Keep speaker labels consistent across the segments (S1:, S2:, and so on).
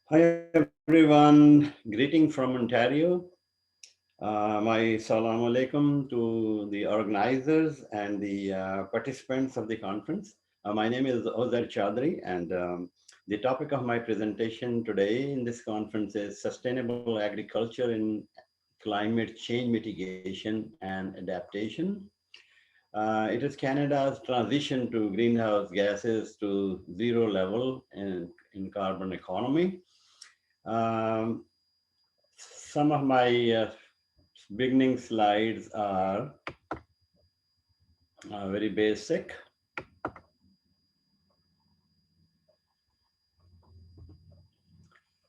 S1: Hi everyone, greeting from Ontario. My salam alaikum to the organizers and the participants of the conference. My name is Ozair Chaudhry, and the topic of my presentation today in this conference is Sustainable Agriculture in Climate Change Mitigation and Adaptation. It is Canada's transition to greenhouse gases to zero level in carbon economy. Um, some of my beginning slides are very basic.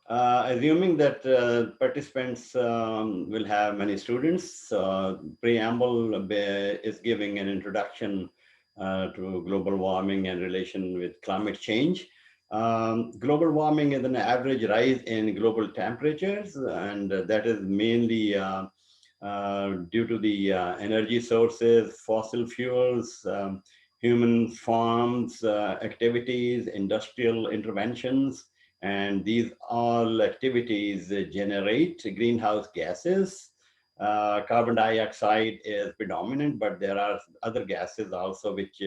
S1: Assuming that participants will have many students, preamble is giving an introduction to global warming and relation with climate change. Global warming is an average rise in global temperatures, and that is mainly due to the energy sources, fossil fuels, human farms, activities, industrial interventions, and these all activities generate greenhouse gases. Carbon dioxide is predominant, but there are other gases also which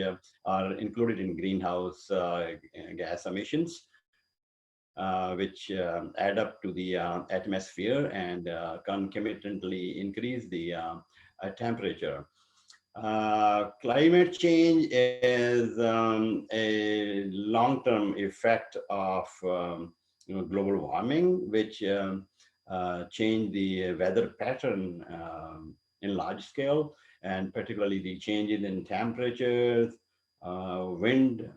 S1: are included in greenhouse gas emissions, which add up to the atmosphere and concomitantly increase the temperature. Climate change is a long-term effect of global warming, which change the weather pattern in large scale, and particularly the changes in temperatures, wind,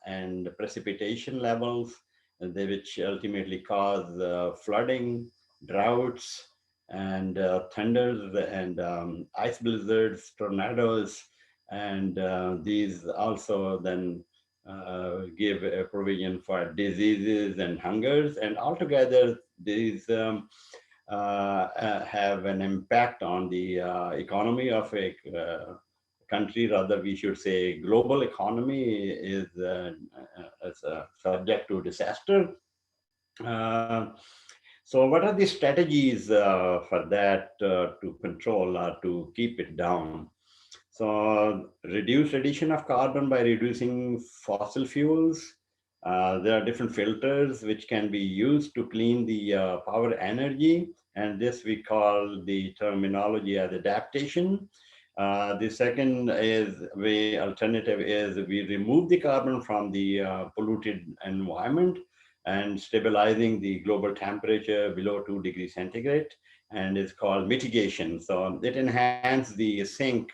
S1: and precipitation levels, which ultimately cause flooding, droughts, and thunders and ice blizzards, tornadoes, and these also then give a provision for diseases and hungers, and altogether these have an impact on the economy of a country. Rather, we should say global economy is subject to disaster. Uh, so what are the strategies for that to control or to keep it down? So reduce addition of carbon by reducing fossil fuels. There are different filters which can be used to clean the power energy, and this we call the terminology as adaptation. The second is way alternative is we remove the carbon from the polluted environment and stabilizing the global temperature below 2 degrees centigrade, and it's called mitigation. So it enhances the sink,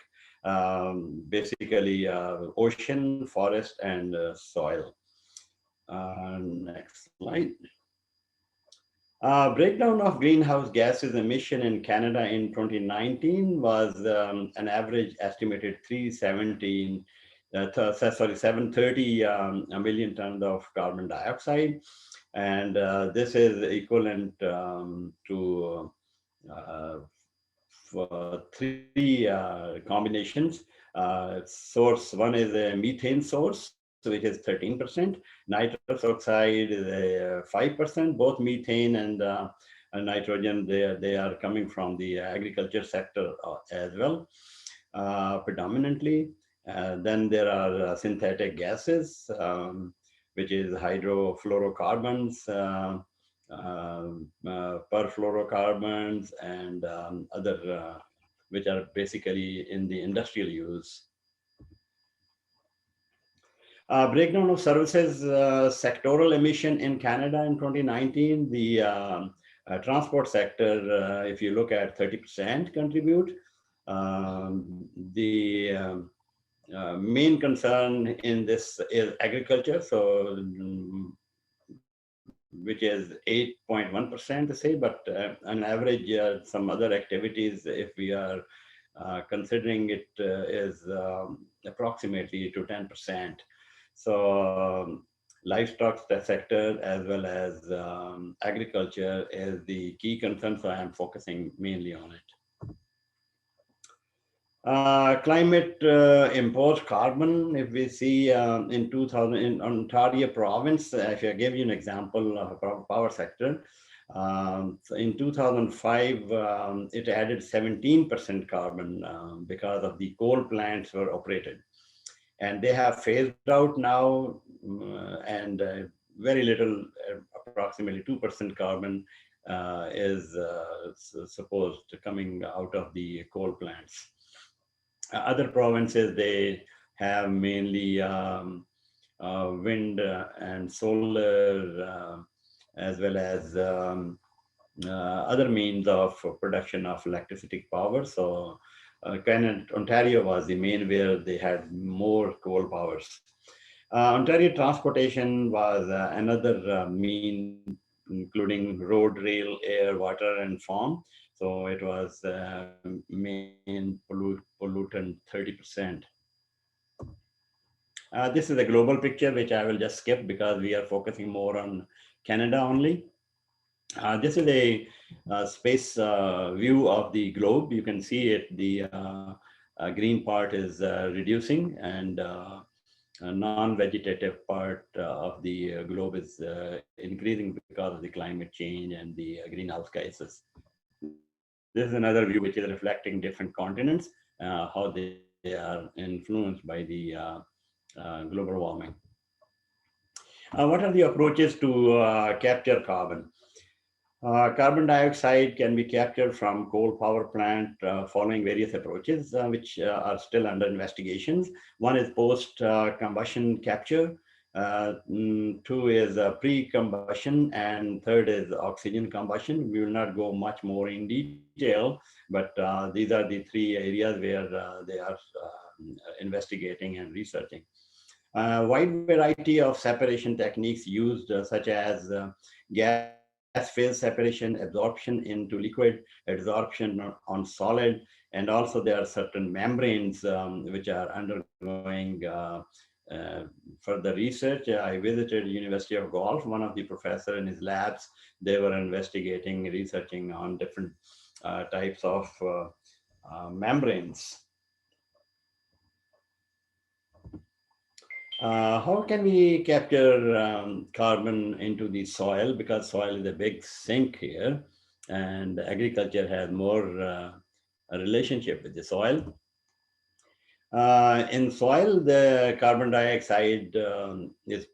S1: basically ocean, forest, and soil. Next slide. Breakdown of greenhouse gases emission in Canada in 2019 was an average estimated 730 million tons of carbon dioxide. And this is equivalent to for three combinations. Source one is a methane source, which is 13%. Nitrous oxide is a 5%. Both methane and nitrogen, they are coming from the agriculture sector as well, predominantly. Then there are synthetic gases, which is hydrofluorocarbons, perfluorocarbons, and other, which are basically in the industrial use. Breakdown of services sectoral emission in Canada in 2019, the transport sector, if you look at 30% contribute. The main concern in this is agriculture, so which is 8.1% to say, but on average, some other activities, if we are considering it, is approximately to 10%. So livestock sector as well as agriculture is the key concern, so I am focusing mainly on it. Climate imposed carbon. If we see in 2000 in Ontario province, if I give you an example of a power sector, so in 2005, it added 17% carbon because of the coal plants were operated. And they have phased out now, and very little, approximately 2% carbon is supposed coming out of the coal plants. Other provinces, they have mainly wind and solar, as well as other means of production of electricity power. So Ontario was the main where they had more coal powers. Ontario transportation was another mean, including road, rail, air, water, and farm. So it was main pollutant 30%. This is a global picture, which I will just skip because we are focusing more on Canada only. This is a space view of the globe. You can see it, the green part is reducing, and non-vegetative part of the globe is increasing because of the climate change and the greenhouse gases. This is another view which is reflecting different continents, how they are influenced by the global warming. What are the approaches to capture carbon? Carbon dioxide can be captured from coal power plant following various approaches, which are still under investigations. One is post-combustion capture. Two is pre-combustion, and third is oxygen combustion. We will not go much more in detail, but these are the three areas where they are investigating and researching. Wide variety of separation techniques used, such as gas phase separation, absorption into liquid, adsorption on solid, and also there are certain membranes which are undergoing further research. I visited University of Guelph. One of the professor in his labs, they were investigating, researching on different types of membranes. How can we capture carbon into the soil? Because soil is a big sink here, and agriculture has more a relationship with the soil. In soil, the carbon dioxide is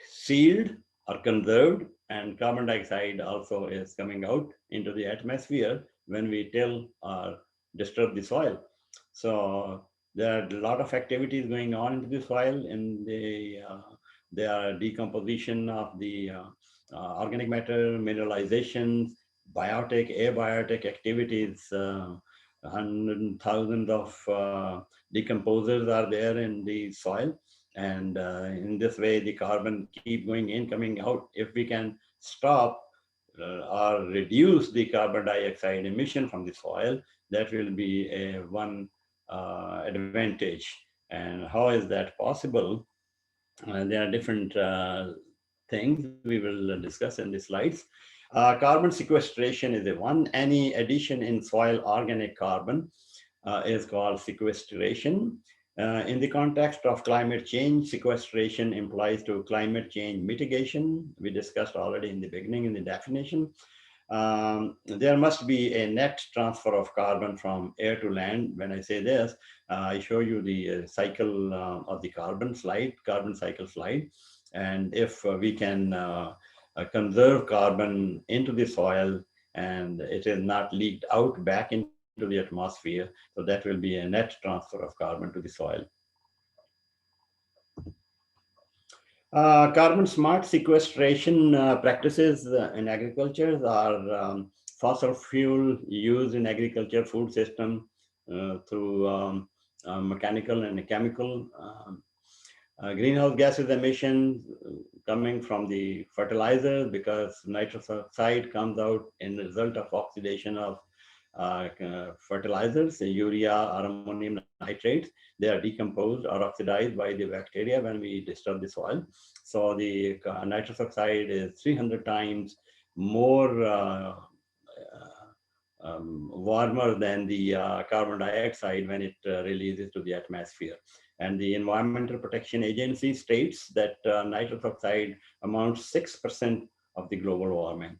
S1: sealed or conserved, and carbon dioxide also is coming out into the atmosphere when we till or disturb the soil. So there are a lot of activities going on into the soil. In the there are decomposition of the organic matter, mineralizations, biotic, abiotic activities. Hundreds, thousands of decomposers are there in the soil, and in this way the carbon keep going in, coming out. If we can stop or reduce the carbon dioxide emission from the soil, that will be a one advantage. And how is that possible? There are different things we will discuss in the slides. Carbon sequestration is the one. Any addition in soil organic carbon is called sequestration. In the context of climate change, sequestration implies to climate change mitigation. We discussed already in the beginning in the definition. There must be a net transfer of carbon from air to land. When I say this, I show you the cycle of the carbon cycle slide. And if we can conserve carbon into the soil and it is not leaked out back into the atmosphere, so that will be a net transfer of carbon to the soil. Carbon smart sequestration practices in agriculture are fossil fuel used in agriculture, food system through mechanical and chemical. Greenhouse gases emissions coming from the fertilizers, because nitrous oxide comes out in the result of oxidation of fertilizers, urea or ammonium nitrates. They are decomposed or oxidized by the bacteria when we disturb the soil. So the nitrous oxide is 300 times more warmer than the carbon dioxide when it releases to the atmosphere. And the Environmental Protection Agency states that nitrous oxide amounts 6% of the global warming.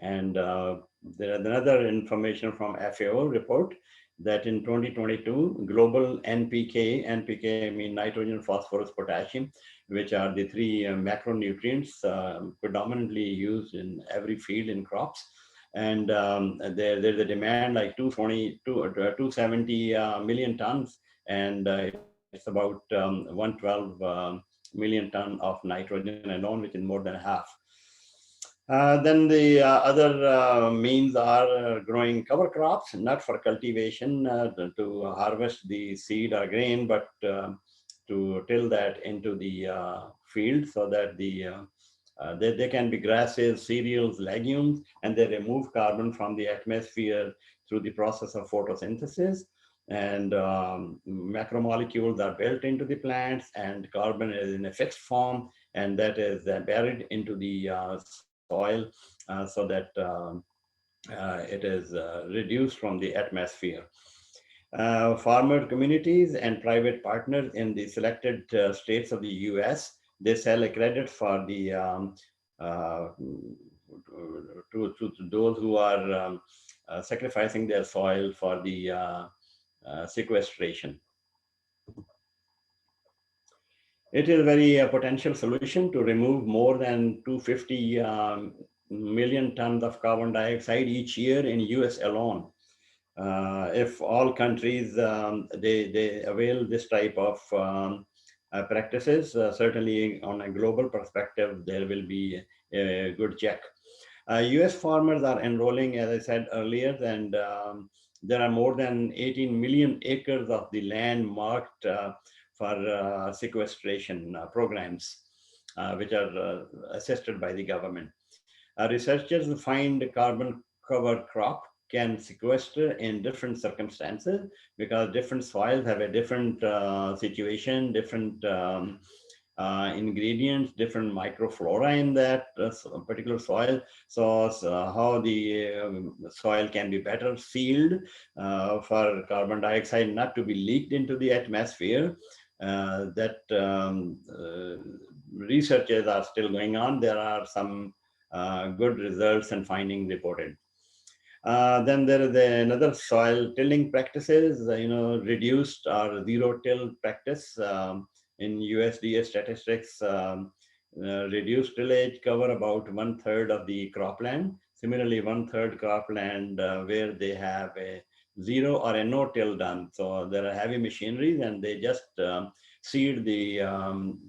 S1: And there is another information from FAO report that in 2022, global NPK mean nitrogen, phosphorus, potassium, which are the three macronutrients predominantly used in every field in crops. And there's a demand like 270 million tons, and it's about 112 million ton of nitrogen alone, which is more than half. Then the other means are growing cover crops, not for cultivation to harvest the seed or grain, but to till that into the field so that they can be grasses, cereals, legumes, and they remove carbon from the atmosphere through the process of photosynthesis. And macromolecules are built into the plants, and carbon is in a fixed form, and that is buried into the soil so that it is reduced from the atmosphere. Farmer communities and private partners in the selected states of the US, they sell a credit for the to those who are sacrificing their soil for the sequestration. It is a very potential solution to remove more than 250 million tons of carbon dioxide each year in US alone. If all countries they avail this type of practices, certainly on a global perspective, there will be a good check. US farmers are enrolling, as I said earlier, and there are more than 18 million acres of the land marked for sequestration programs, which are assisted by the government. Researchers find carbon cover crop can sequester in different circumstances because different soils have a different situation, different ingredients, different microflora in that particular soil. So how the soil can be better sealed for carbon dioxide not to be leaked into the atmosphere. That researches are still going on. There are some good results and findings reported. Then there is another soil tilling practices, reduced or zero till practice. In USDA statistics, reduced tillage cover about 1/3 of the cropland. Similarly, 1/3 cropland where they have a zero or a no-till done. So there are heavy machineries and they just seed the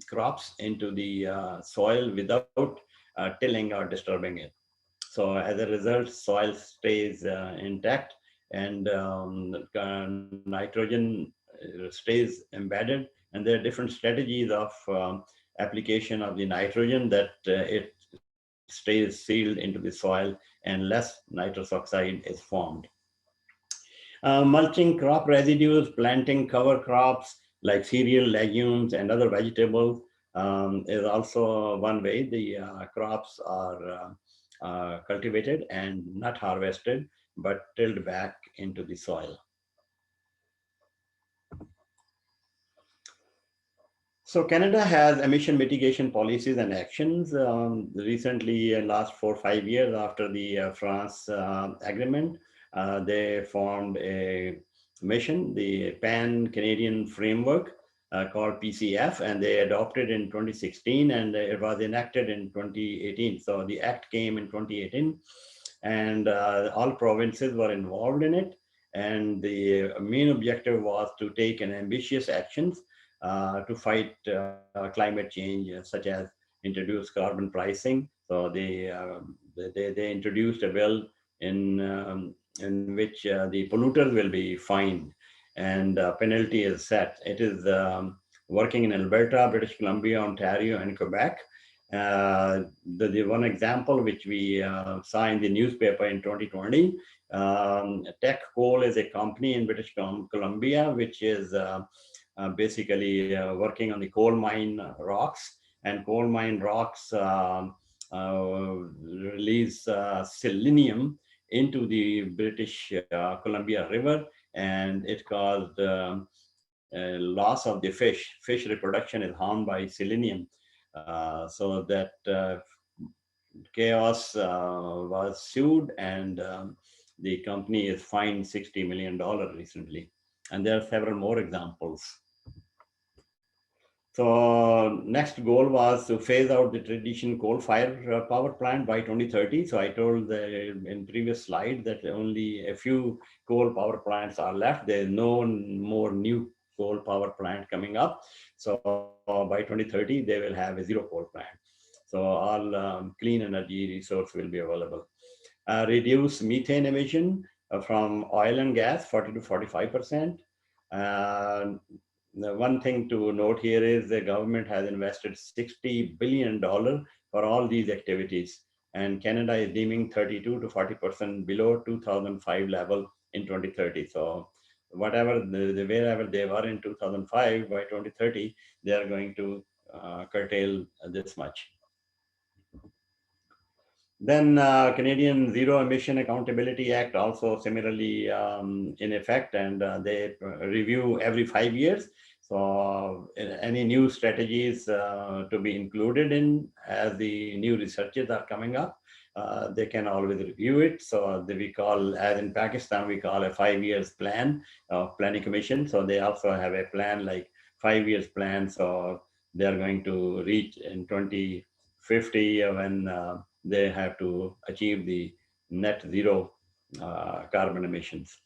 S1: crops into the soil without tilling or disturbing it. So as a result, soil stays intact and nitrogen stays embedded. And there are different strategies of application of the nitrogen that it stays sealed into the soil and less nitrous oxide is formed. Mulching crop residues, planting cover crops like cereal, legumes, and other vegetables is also one way the crops are cultivated and not harvested, but tilled back into the soil. So Canada has emission mitigation policies and actions. Recently, last 4 or 5 years after the France agreement, they formed a mission, the Pan-Canadian Framework called PCF, and they adopted in 2016 and it was enacted in 2018. So the act came in 2018 and all provinces were involved in it. And the main objective was to take an ambitious actions to fight climate change, such as introduce carbon pricing. So they introduced a bill in which the polluters will be fined and penalty is set. It is working in Alberta, British Columbia, Ontario, and Quebec. The one example which we saw in the newspaper in 2020, Tech Coal is a company in British Columbia which is basically working on the coal mine rocks, and coal mine rocks release selenium into the British Columbia River, and it caused loss of the fish. Fish reproduction is harmed by selenium. So that Chaos was sued, and the company is fined $60 million recently. And there are several more examples. So next goal was to phase out the traditional coal-fired power plant by 2030. So I told in previous slide that only a few coal power plants are left. There's no more new coal power plant coming up. So by 2030, they will have a zero coal plant. So all clean energy resource will be available. Reduce methane emission from oil and gas 40 to 45%. The one thing to note here is the government has invested $60 billion for all these activities, and Canada is deeming 32 to 40% below 2005 level in 2030. So whatever wherever they were in 2005, by 2030 they are going to curtail this much. Then Canadian Zero Emission Accountability Act also similarly in effect, and they review every 5 years. So any new strategies to be included in as the new researches are coming up, they can always review it. So we call, as in Pakistan, we call a 5 years plan of planning commission. So they also have a plan like 5 years plan. So they are going to reach in 2050 when they have to achieve the net zero carbon emissions.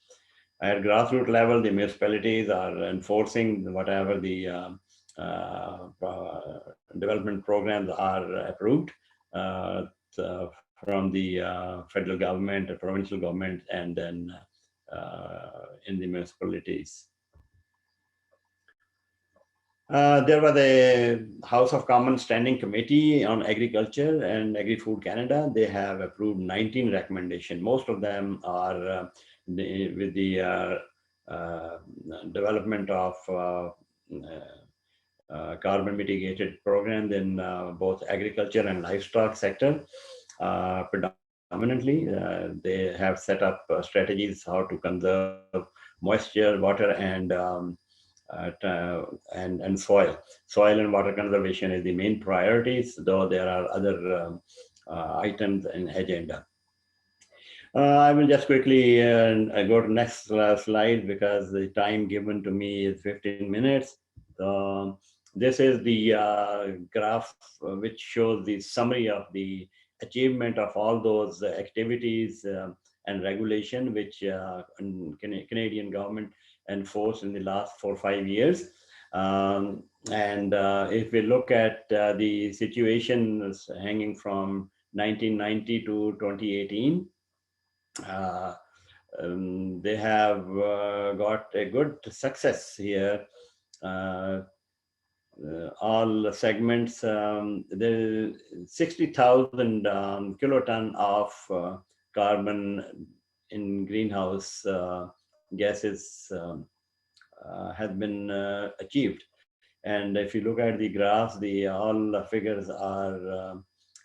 S1: At grassroots level, the municipalities are enforcing whatever the development programs are approved from the federal government, provincial government, and then in the municipalities. There was a House of Commons Standing Committee on Agriculture and Agri-Food Canada. They have approved 19 recommendations. Most of them are with the development of carbon mitigated programs in both agriculture and livestock sector. Predominantly, they have set up strategies how to conserve moisture, water, and soil. Soil and water conservation is the main priorities, though there are other items in agenda. I will just quickly go to next slide because the time given to me is 15 minutes. This is the graph which shows the summary of the achievement of all those activities and regulation which Canadian government enforced in the last 4 or 5 years. And if we look at the situation hanging from 1990 to 2018, they have got a good success here. All segments, the 60,000 kiloton of carbon in greenhouse gases has been achieved. And if you look at the graphs, all the figures are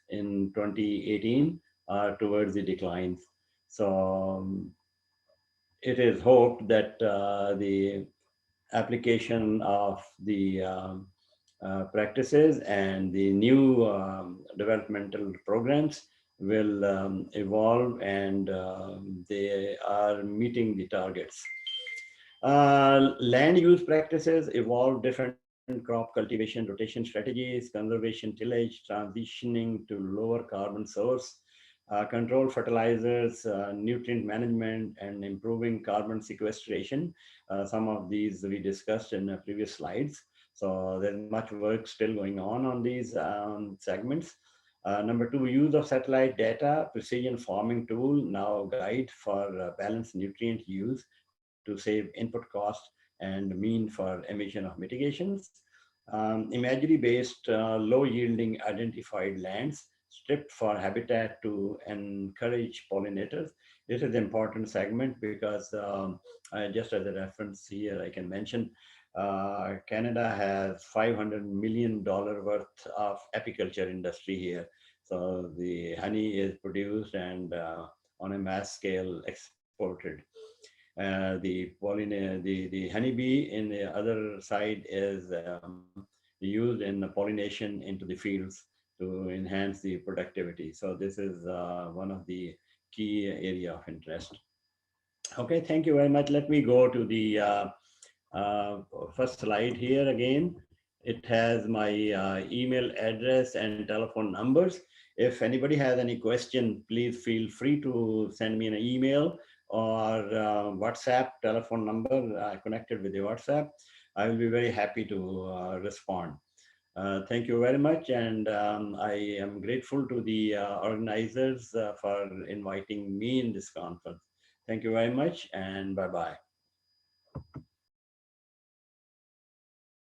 S1: in 2018 are towards the declines. So it is hoped that the application of the practices and the new developmental programs will evolve, and they are meeting the targets. Land use practices evolve different crop cultivation, rotation strategies, conservation tillage, transitioning to lower carbon source, control fertilizers, nutrient management, and improving carbon sequestration. Some of these we discussed in previous slides. So there's much work still going on these segments. Number two, use of satellite data, precision farming tool, now guide for balanced nutrient use to save input cost and mean for emission of mitigations. Imagery-based low yielding identified lands stripped for habitat to encourage pollinators. This is an important segment because just as a reference here, I can mention Canada has $500 million worth of apiculture industry here. So the honey is produced, and on a mass scale exported. The honeybee in the other side is used in the pollination into the fields to enhance the productivity. So this is one of the key area of interest. Okay, thank you very much. Let me go to the uh, first slide here again. It has my email address and telephone numbers. If anybody has any question, please feel free to send me an email or WhatsApp telephone number connected with the WhatsApp. I will be very happy to respond. Thank you very much, and I am grateful to the organizers for inviting me in this conference. Thank you very much, and bye-bye.